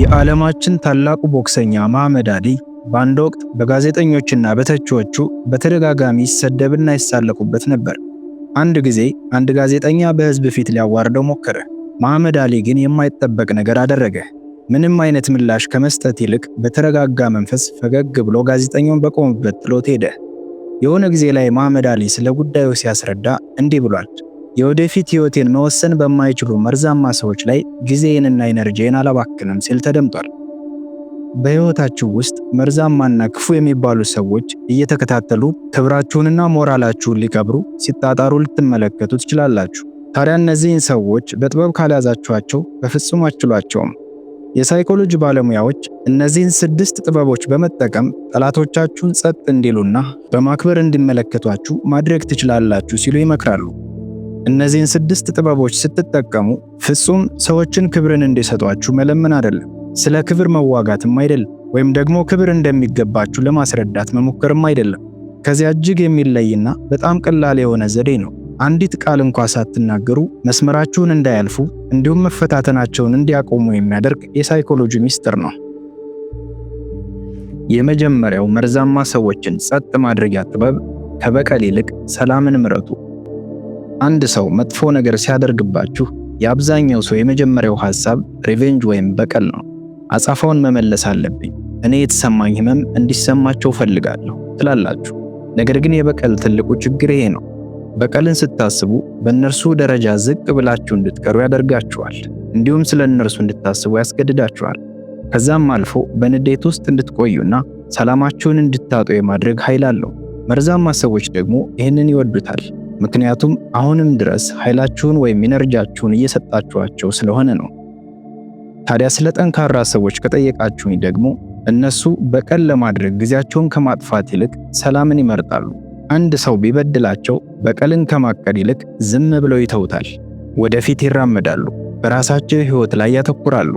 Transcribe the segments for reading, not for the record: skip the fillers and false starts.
የዓለማችን ታላቁ ቦክሰኛ መሐመድ አሊ በአንድ ወቅት በጋዜጠኞችና በተቺዎቹ በተደጋጋሚ ይሰደብና ይሳለቁበት ነበር። አንድ ጊዜ አንድ ጋዜጠኛ በሕዝብ ፊት ሊያዋርደው ሞከረ። መሐመድ አሊ ግን የማይጠበቅ ነገር አደረገ። ምንም አይነት ምላሽ ከመስጠት ይልቅ በተረጋጋ መንፈስ ፈገግ ብሎ ጋዜጠኛውን በቆመበት ጥሎት ሄደ። የሆነ ጊዜ ላይ መሐመድ አሊ ስለ ጉዳዩ ሲያስረዳ እንዲህ ብሏል። የወደፊት ህይወቴን መወሰን በማይችሉ መርዛማ ሰዎች ላይ ጊዜዬንና ኢነርጂዬን አላባክንም ሲል ተደምጧል። በህይወታችሁ ውስጥ መርዛማና ክፉ የሚባሉ ሰዎች እየተከታተሉ ክብራችሁንና ሞራላችሁን ሊቀብሩ ሲጣጣሩ ልትመለከቱ ትችላላችሁ። ታዲያ እነዚህን ሰዎች በጥበብ ካልያዛችኋቸው በፍጹም አትችሏቸውም። የሳይኮሎጂ ባለሙያዎች እነዚህን 6 ጥበቦች በመጠቀም ጠላቶቻችሁን ጸጥ እንዲሉና በማክበር እንዲመለከቷችሁ ማድረግ ትችላላችሁ ሲሉ ይመክራሉ። እነዚህን 6 ጥበቦች ስትጠቀሙ ፍጹም ሰዎችን ክብርን እንዲሰጧችሁ መለመን አይደለም፣ ስለ ክብር መዋጋትም አይደለም፣ ወይም ደግሞ ክብር እንደሚገባችሁ ለማስረዳት መሞከርም አይደለም። ከዚያ እጅግ የሚለይና በጣም ቀላል የሆነ ዘዴ ነው። አንዲት ቃል እንኳን ሳትናገሩ መስመራችሁን እንዳያልፉ እንዲሁም መፈታተናቸውን እንዲያቆሙ የሚያደርግ የሳይኮሎጂ ሚስጥር ነው። የመጀመሪያው መርዛማ ሰዎችን ጸጥ ማድረጊያ ጥበብ ከበቀል ይልቅ ሰላምን ምረጡ። አንድ ሰው መጥፎ ነገር ሲያደርግባችሁ የአብዛኛው ሰው የመጀመሪያው ሐሳብ ሪቬንጅ ወይም በቀል ነው። አጻፋውን መመለስ አለብኝ፣ እኔ የተሰማኝ ህመም እንዲሰማቸው ፈልጋለሁ ትላላችሁ። ነገር ግን የበቀል ትልቁ ችግር ይሄ ነው። በቀልን ስታስቡ በእነርሱ ደረጃ ዝቅ ብላችሁ እንድትቀሩ ያደርጋችኋል፣ እንዲሁም ስለ እነርሱ እንድታስቡ ያስገድዳችኋል። ከዛም አልፎ በንዴት ውስጥ እንድትቆዩና ሰላማችሁን እንድታጡ የማድረግ ኃይል አለው። መርዛማ ሰዎች ደግሞ ይህንን ይወዱታል፣ ምክንያቱም አሁንም ድረስ ኃይላችሁን ወይም ኢነርጂያችሁን እየሰጣችኋቸው ስለሆነ ነው። ታዲያ ስለ ጠንካራ ሰዎች ከጠየቃችሁኝ ደግሞ እነሱ በቀል ለማድረግ ጊዜያቸውን ከማጥፋት ይልቅ ሰላምን ይመርጣሉ። አንድ ሰው ቢበድላቸው በቀልን ከማቀድ ይልቅ ዝም ብለው ይተውታል፣ ወደፊት ይራመዳሉ፣ በራሳቸው ህይወት ላይ ያተኩራሉ።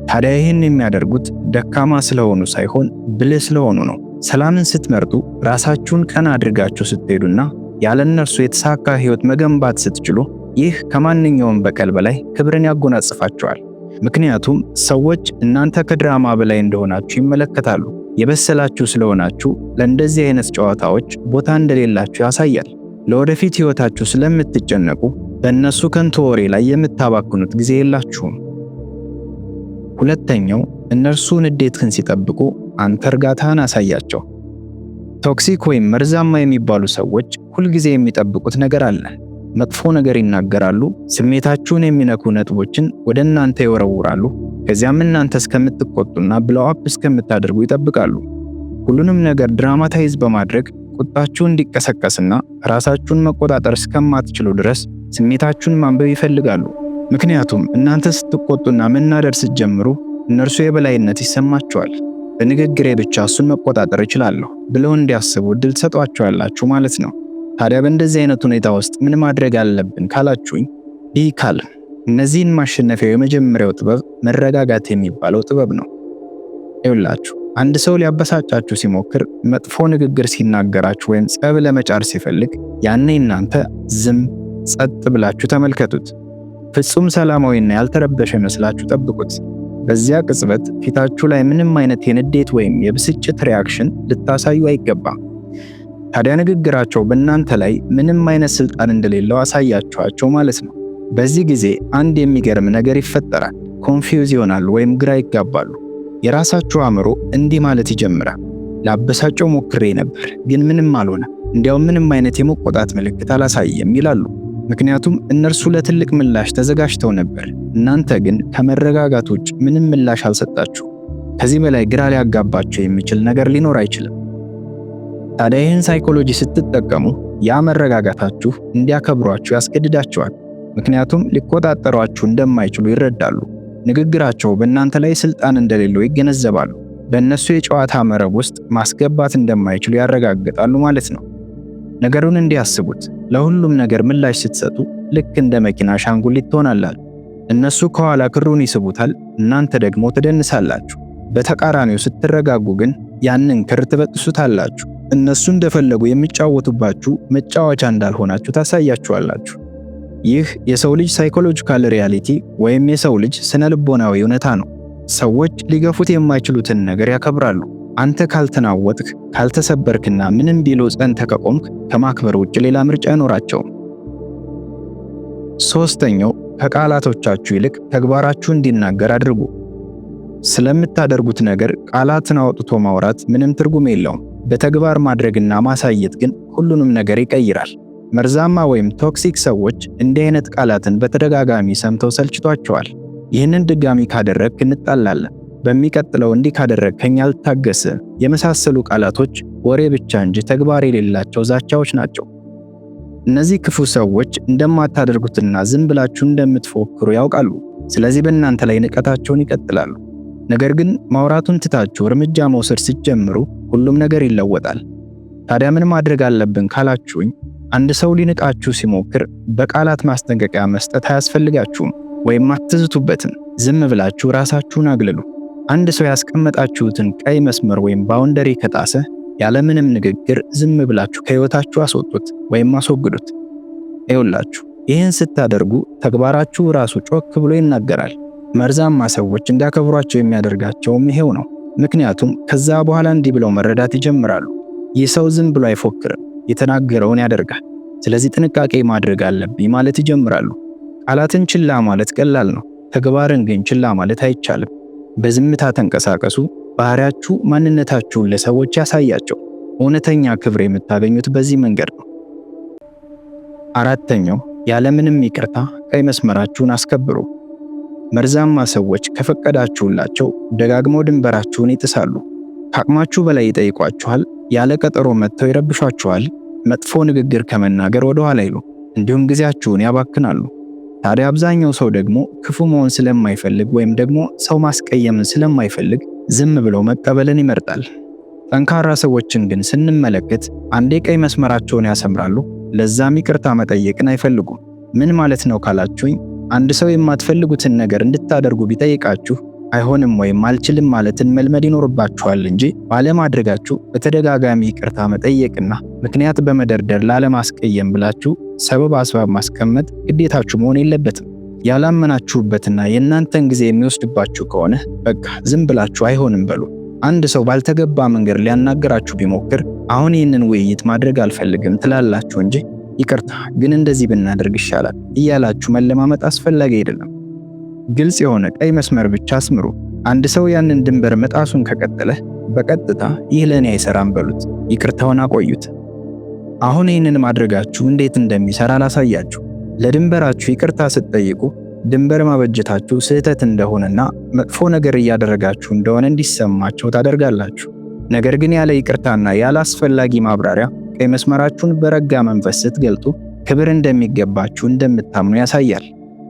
ታዲያ ይህን የሚያደርጉት ደካማ ስለሆኑ ሳይሆን ብልህ ስለሆኑ ነው። ሰላምን ስትመርጡ ራሳችሁን ቀና አድርጋችሁ ስትሄዱና ያለ እነርሱ የተሳካ ህይወት መገንባት ስትችሉ ይህ ከማንኛውም በቀል በላይ ክብርን ያጎናጽፋቸዋል። ምክንያቱም ሰዎች እናንተ ከድራማ በላይ እንደሆናችሁ ይመለከታሉ። የበሰላችሁ ስለሆናችሁ ለእንደዚህ አይነት ጨዋታዎች ቦታ እንደሌላችሁ ያሳያል። ለወደፊት ህይወታችሁ ስለምትጨነቁ በእነሱ ከንቱ ወሬ ላይ የምታባክኑት ጊዜ የላችሁም። ሁለተኛው እነርሱ ንዴትህን ሲጠብቁ አንተ እርጋታህን አሳያቸው። ቶክሲክ ወይም መርዛማ የሚባሉ ሰዎች ሁልጊዜ የሚጠብቁት ነገር አለ። መጥፎ ነገር ይናገራሉ፣ ስሜታችሁን የሚነኩ ነጥቦችን ወደ እናንተ ይወረውራሉ። ከዚያም እናንተ እስከምትቆጡና ብለው አፕ እስከምታደርጉ ይጠብቃሉ። ሁሉንም ነገር ድራማታይዝ በማድረግ ቁጣችሁ እንዲቀሰቀስና ራሳችሁን መቆጣጠር እስከማትችሉ ድረስ ስሜታችሁን ማንበብ ይፈልጋሉ። ምክንያቱም እናንተ ስትቆጡና መናደር ስትጀምሩ እነርሱ የበላይነት ይሰማቸዋል። በንግግሬ ብቻ እሱን መቆጣጠር እችላለሁ ብለው እንዲያስቡ እድል ትሰጧቸዋላችሁ ማለት ነው። ታዲያ በእንደዚህ አይነት ሁኔታ ውስጥ ምን ማድረግ አለብን ካላችሁኝ፣ ቢ ካልም። እነዚህን ማሸነፊያው የመጀመሪያው ጥበብ መረጋጋት የሚባለው ጥበብ ነው። ይኸውላችሁ አንድ ሰው ሊያበሳጫችሁ ሲሞክር፣ መጥፎ ንግግር ሲናገራችሁ ወይም ጸብ ለመጫር ሲፈልግ ያኔ እናንተ ዝም ጸጥ ብላችሁ ተመልከቱት። ፍጹም ሰላማዊና ያልተረበሸ መስላችሁ ጠብቁት። በዚያ ቅጽበት ፊታችሁ ላይ ምንም አይነት የንዴት ወይም የብስጭት ሪአክሽን ልታሳዩ አይገባም። ታዲያ ንግግራቸው በእናንተ ላይ ምንም አይነት ስልጣን እንደሌለው አሳያችኋቸው ማለት ነው። በዚህ ጊዜ አንድ የሚገርም ነገር ይፈጠራል። ኮንፊውዝ ይሆናሉ ወይም ግራ ይጋባሉ። የራሳቸው አእምሮ እንዲህ ማለት ይጀምራል። ላበሳጨው ሞክሬ ነበር ግን ምንም አልሆነ፣ እንዲያውም ምንም አይነት የመቆጣት ምልክት አላሳየም ይላሉ። ምክንያቱም እነርሱ ለትልቅ ምላሽ ተዘጋጅተው ነበር። እናንተ ግን ከመረጋጋት ውጭ ምንም ምላሽ አልሰጣችሁ። ከዚህ በላይ ግራ ሊያጋባቸው የሚችል ነገር ሊኖር አይችልም። ታዲያ ይህን ሳይኮሎጂ ስትጠቀሙ ያ መረጋጋታችሁ እንዲያከብሯችሁ ያስገድዳቸዋል። ምክንያቱም ሊቆጣጠሯችሁ እንደማይችሉ ይረዳሉ። ንግግራቸው በእናንተ ላይ ስልጣን እንደሌለው ይገነዘባሉ። በእነሱ የጨዋታ መረብ ውስጥ ማስገባት እንደማይችሉ ያረጋግጣሉ ማለት ነው። ነገሩን እንዲያስቡት፣ ለሁሉም ነገር ምላሽ ስትሰጡ ልክ እንደ መኪና አሻንጉሊት ትሆናላችሁ። እነሱ ከኋላ ክሩን ይስቡታል፣ እናንተ ደግሞ ትደንሳላችሁ። በተቃራኒው ስትረጋጉ ግን ያንን ክር ትበጥሱታላችሁ። እነሱ እንደፈለጉ የሚጫወቱባችሁ መጫወቻ እንዳልሆናችሁ ታሳያችኋላችሁ። ይህ የሰው ልጅ ሳይኮሎጂካል ሪያሊቲ ወይም የሰው ልጅ ስነ ልቦናዊ እውነታ ነው። ሰዎች ሊገፉት የማይችሉትን ነገር ያከብራሉ። አንተ ካልተናወጥክ፣ ካልተሰበርክና ምንም ቢሉ ጸንተህ ከቆምክ ከማክበር ውጭ ሌላ ምርጫ አይኖራቸውም። ሶስተኛው ከቃላቶቻችሁ ይልቅ ተግባራችሁ እንዲናገር አድርጉ። ስለምታደርጉት ነገር ቃላትን አውጥቶ ማውራት ምንም ትርጉም የለውም። በተግባር ማድረግና ማሳየት ግን ሁሉንም ነገር ይቀይራል። መርዛማ ወይም ቶክሲክ ሰዎች እንዲህ አይነት ቃላትን በተደጋጋሚ ሰምተው ሰልችቷቸዋል። ይህንን ድጋሚ ካደረግክ እንጣላለን፣ በሚቀጥለው እንዲህ ካደረግከኝ አልታገስም የመሳሰሉ ቃላቶች ወሬ ብቻ እንጂ ተግባር የሌላቸው ዛቻዎች ናቸው። እነዚህ ክፉ ሰዎች እንደማታደርጉትና ዝም ብላችሁ እንደምትፎክሩ ያውቃሉ። ስለዚህ በእናንተ ላይ ንቀታቸውን ይቀጥላሉ። ነገር ግን ማውራቱን ትታችሁ እርምጃ መውሰድ ስትጀምሩ ሁሉም ነገር ይለወጣል። ታዲያ ምን ማድረግ አለብን ካላችሁኝ፣ አንድ ሰው ሊንቃችሁ ሲሞክር በቃላት ማስጠንቀቂያ መስጠት አያስፈልጋችሁም ወይም አትዝቱበትም። ዝም ብላችሁ ራሳችሁን አግልሉ። አንድ ሰው ያስቀመጣችሁትን ቀይ መስመር ወይም ባውንደሪ ከጣሰ ያለምንም ንግግር ዝም ብላችሁ ከህይወታችሁ አስወጡት ወይም አስወግዱት። ይኸውላችሁ ይህን ስታደርጉ ተግባራችሁ ራሱ ጮክ ብሎ ይናገራል። መርዛማ ሰዎች እንዲያከብሯቸው የሚያደርጋቸውም ይሄው ነው። ምክንያቱም ከዛ በኋላ እንዲህ ብለው መረዳት ይጀምራሉ። ይህ ሰው ዝም ብሎ አይፎክርም፣ የተናገረውን ያደርጋል። ስለዚህ ጥንቃቄ ማድረግ አለብኝ ማለት ይጀምራሉ። ቃላትን ችላ ማለት ቀላል ነው፣ ተግባርን ግን ችላ ማለት አይቻልም። በዝምታ ተንቀሳቀሱ። ባህሪያችሁ ማንነታችሁን ለሰዎች ያሳያቸው። እውነተኛ ክብር የምታገኙት በዚህ መንገድ ነው። አራተኛው ያለምንም ይቅርታ ቀይ መስመራችሁን አስከብሩ። መርዛማ ሰዎች ከፈቀዳችሁላቸው ደጋግመው ድንበራችሁን ይጥሳሉ። ከአቅማችሁ በላይ ይጠይቋችኋል። ያለ ቀጠሮ መጥተው ይረብሿችኋል። መጥፎ ንግግር ከመናገር ወደ ኋላ ይሉ፣ እንዲሁም ጊዜያችሁን ያባክናሉ። ታዲያ አብዛኛው ሰው ደግሞ ክፉ መሆን ስለማይፈልግ ወይም ደግሞ ሰው ማስቀየምን ስለማይፈልግ ዝም ብለው መቀበልን ይመርጣል። ጠንካራ ሰዎችን ግን ስንመለከት አንዴ ቀይ መስመራቸውን ያሰምራሉ፣ ለዛም ይቅርታ መጠየቅን አይፈልጉም። ምን ማለት ነው ካላችሁኝ፣ አንድ ሰው የማትፈልጉትን ነገር እንድታደርጉ ቢጠይቃችሁ አይሆንም ወይም አልችልም ማለትን መልመድ ይኖርባችኋል እንጂ ባለማድረጋችሁ በተደጋጋሚ ይቅርታ መጠየቅና ምክንያት በመደርደር ላለማስቀየም ብላችሁ ሰበብ አስባብ ማስቀመጥ ግዴታችሁ መሆን የለበትም። ያላመናችሁበትና የእናንተን ጊዜ የሚወስድባችሁ ከሆነ በቃ ዝም ብላችሁ አይሆንም በሉ። አንድ ሰው ባልተገባ መንገድ ሊያናገራችሁ ቢሞክር አሁን ይህንን ውይይት ማድረግ አልፈልግም ትላላችሁ እንጂ ይቅርታ ግን እንደዚህ ብናደርግ ይሻላል እያላችሁ መለማመጥ አስፈላጊ አይደለም። ግልጽ የሆነ ቀይ መስመር ብቻ አስምሩ። አንድ ሰው ያንን ድንበር መጣሱን ከቀጠለ በቀጥታ ይህ ለኔ አይሰራም በሉት፣ ይቅርታውን አቆዩት። አሁን ይህንን ማድረጋችሁ እንዴት እንደሚሰራ ላሳያችሁ። ለድንበራችሁ ይቅርታ ስትጠይቁ ድንበር ማበጀታችሁ ስህተት እንደሆነና መጥፎ ነገር እያደረጋችሁ እንደሆነ እንዲሰማቸው ታደርጋላችሁ። ነገር ግን ያለ ይቅርታና ያለ አስፈላጊ ማብራሪያ ቀይ መስመራችሁን በረጋ መንፈስ ስትገልጡ ክብር እንደሚገባችሁ እንደምታምኑ ያሳያል።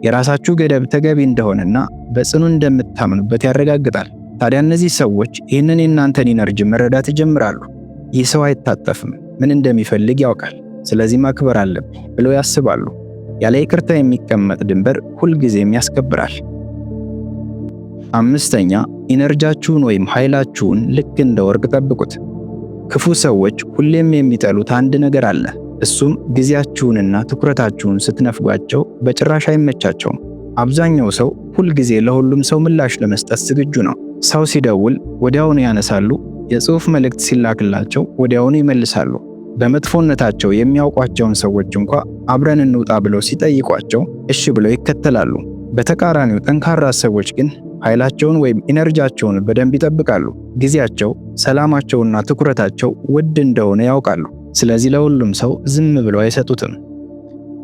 የራሳችሁ ገደብ ተገቢ እንደሆነና በጽኑ እንደምታምኑበት ያረጋግጣል። ታዲያ እነዚህ ሰዎች ይህንን የእናንተን ኢነርጂ መረዳት ይጀምራሉ። ይህ ሰው አይታጠፍም፣ ምን እንደሚፈልግ ያውቃል፣ ስለዚህ ማክበር አለብኝ ብለው ያስባሉ። ያለ ይቅርታ የሚቀመጥ ድንበር ሁልጊዜም ያስከብራል። አምስተኛ ኢነርጂያችሁን ወይም ኃይላችሁን ልክ እንደ ወርቅ ጠብቁት። ክፉ ሰዎች ሁሌም የሚጠሉት አንድ ነገር አለ። እሱም ጊዜያችሁንና ትኩረታችሁን ስትነፍጓቸው በጭራሽ አይመቻቸውም። አብዛኛው ሰው ሁልጊዜ ለሁሉም ሰው ምላሽ ለመስጠት ዝግጁ ነው። ሰው ሲደውል ወዲያውኑ ያነሳሉ። የጽሑፍ መልእክት ሲላክላቸው ወዲያውኑ ይመልሳሉ። በመጥፎነታቸው የሚያውቋቸውን ሰዎች እንኳ አብረን እንውጣ ብለው ሲጠይቋቸው እሺ ብለው ይከተላሉ። በተቃራኒው ጠንካራ ሰዎች ግን ኃይላቸውን ወይም ኢነርጂያቸውን በደንብ ይጠብቃሉ። ጊዜያቸው፣ ሰላማቸውና ትኩረታቸው ውድ እንደሆነ ያውቃሉ። ስለዚህ ለሁሉም ሰው ዝም ብለው አይሰጡትም።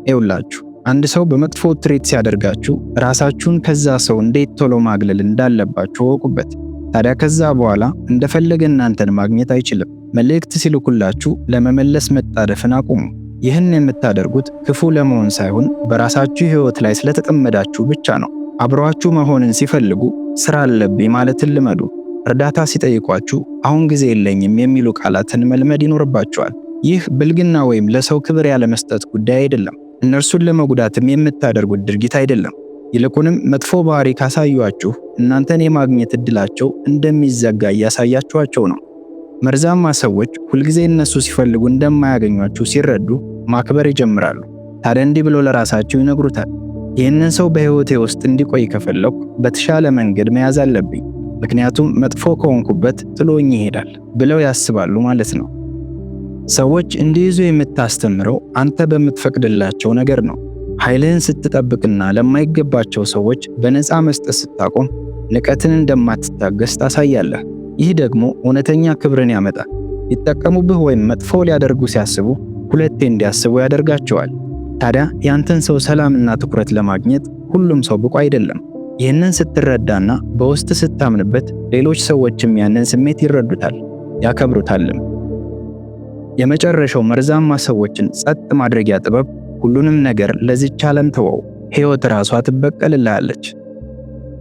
ይውላችሁ አንድ ሰው በመጥፎ ትሪት ሲያደርጋችሁ ራሳችሁን ከዛ ሰው እንዴት ቶሎ ማግለል እንዳለባችሁ ወቁበት። ታዲያ ከዛ በኋላ እንደፈለገ እናንተን ማግኘት አይችልም። መልእክት ሲልኩላችሁ ለመመለስ መጣደፍን አቁሙ። ይህን የምታደርጉት ክፉ ለመሆን ሳይሆን በራሳችሁ ሕይወት ላይ ስለተጠመዳችሁ ብቻ ነው። አብረዋችሁ መሆንን ሲፈልጉ ስራ አለብኝ ማለትን ልመዱ። እርዳታ ሲጠይቋችሁ አሁን ጊዜ የለኝም የሚሉ ቃላትን መልመድ ይኖርባችኋል። ይህ ብልግና ወይም ለሰው ክብር ያለ መስጠት ጉዳይ አይደለም። እነርሱን ለመጉዳትም የምታደርጉት ድርጊት አይደለም። ይልቁንም መጥፎ ባህሪ ካሳዩአችሁ እናንተን የማግኘት እድላቸው እንደሚዘጋ እያሳያችኋቸው ነው። መርዛማ ሰዎች ሁልጊዜ እነሱ ሲፈልጉ እንደማያገኟችሁ ሲረዱ ማክበር ይጀምራሉ። ታዲያ እንዲህ ብሎ ለራሳቸው ይነግሩታል፣ ይህንን ሰው በህይወቴ ውስጥ እንዲቆይ ከፈለኩ በተሻለ መንገድ መያዝ አለብኝ፣ ምክንያቱም መጥፎ ከሆንኩበት ጥሎኝ ይሄዳል ብለው ያስባሉ ማለት ነው። ሰዎች እንዲይዙ የምታስተምረው አንተ በምትፈቅድላቸው ነገር ነው። ኃይልህን ስትጠብቅና ለማይገባቸው ሰዎች በነፃ መስጠት ስታቆም ንቀትን እንደማትታገስ ታሳያለህ። ይህ ደግሞ እውነተኛ ክብርን ያመጣል። ይጠቀሙብህ ወይም መጥፎ ሊያደርጉ ሲያስቡ ሁለቴ እንዲያስቡ ያደርጋቸዋል። ታዲያ ያንተን ሰው ሰላምና ትኩረት ለማግኘት ሁሉም ሰው ብቁ አይደለም። ይህንን ስትረዳና በውስጥ ስታምንበት ሌሎች ሰዎችም ያንን ስሜት ይረዱታል፣ ያከብሩታልም። የመጨረሻው መርዛማ ሰዎችን ጸጥ ማድረጊያ ጥበብ፣ ሁሉንም ነገር ለዚች ዓለም ተወው፣ ሕይወት ራሷ ትበቀልልሃለች።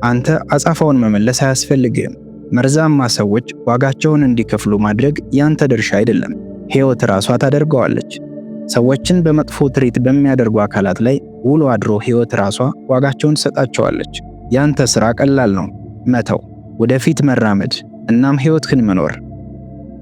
አንተ አጻፋውን መመለስ አያስፈልግህም። መርዛማ ሰዎች ዋጋቸውን እንዲከፍሉ ማድረግ ያንተ ድርሻ አይደለም፣ ሕይወት ራሷ ታደርገዋለች። ሰዎችን በመጥፎ ትሪት በሚያደርጉ አካላት ላይ ውሎ አድሮ ሕይወት ራሷ ዋጋቸውን ትሰጣቸዋለች። ያንተ ሥራ ቀላል ነው፣ መተው፣ ወደፊት መራመድ፣ እናም ሕይወትህን መኖር።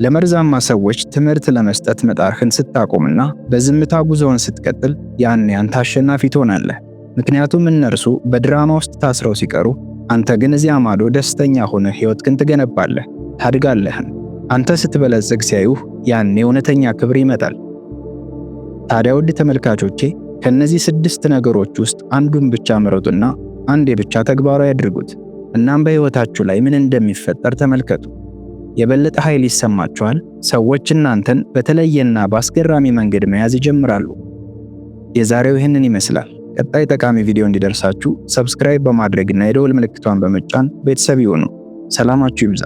ለመርዛማ ሰዎች ትምህርት ለመስጠት መጣርህን ስታቆምና በዝምታ ጉዞውን ስትቀጥል ያኔ አንተ አሸናፊ ትሆናለህ። ምክንያቱም እነርሱ በድራማ ውስጥ ታስረው ሲቀሩ፣ አንተ ግን እዚያ ማዶ ደስተኛ ሆነህ ሕይወትህን ትገነባለህ፣ ታድጋለህም። አንተ ስትበለጽግ ሲያዩህ ያኔ እውነተኛ ክብር ይመጣል። ታዲያ ውድ ተመልካቾቼ ከነዚህ 6 ነገሮች ውስጥ አንዱን ብቻ ምረጡና አንዴ ብቻ ተግባራዊ ያድርጉት። እናም በሕይወታችሁ ላይ ምን እንደሚፈጠር ተመልከቱ። የበለጠ ኃይል ይሰማችኋል። ሰዎች እናንተን በተለየና በአስገራሚ መንገድ መያዝ ይጀምራሉ። የዛሬው ይህንን ይመስላል። ቀጣይ ጠቃሚ ቪዲዮ እንዲደርሳችሁ ሰብስክራይብ በማድረግና የደወል ምልክቷን በመጫን ቤተሰብ ይሁኑ። ሰላማችሁ ይብዛ።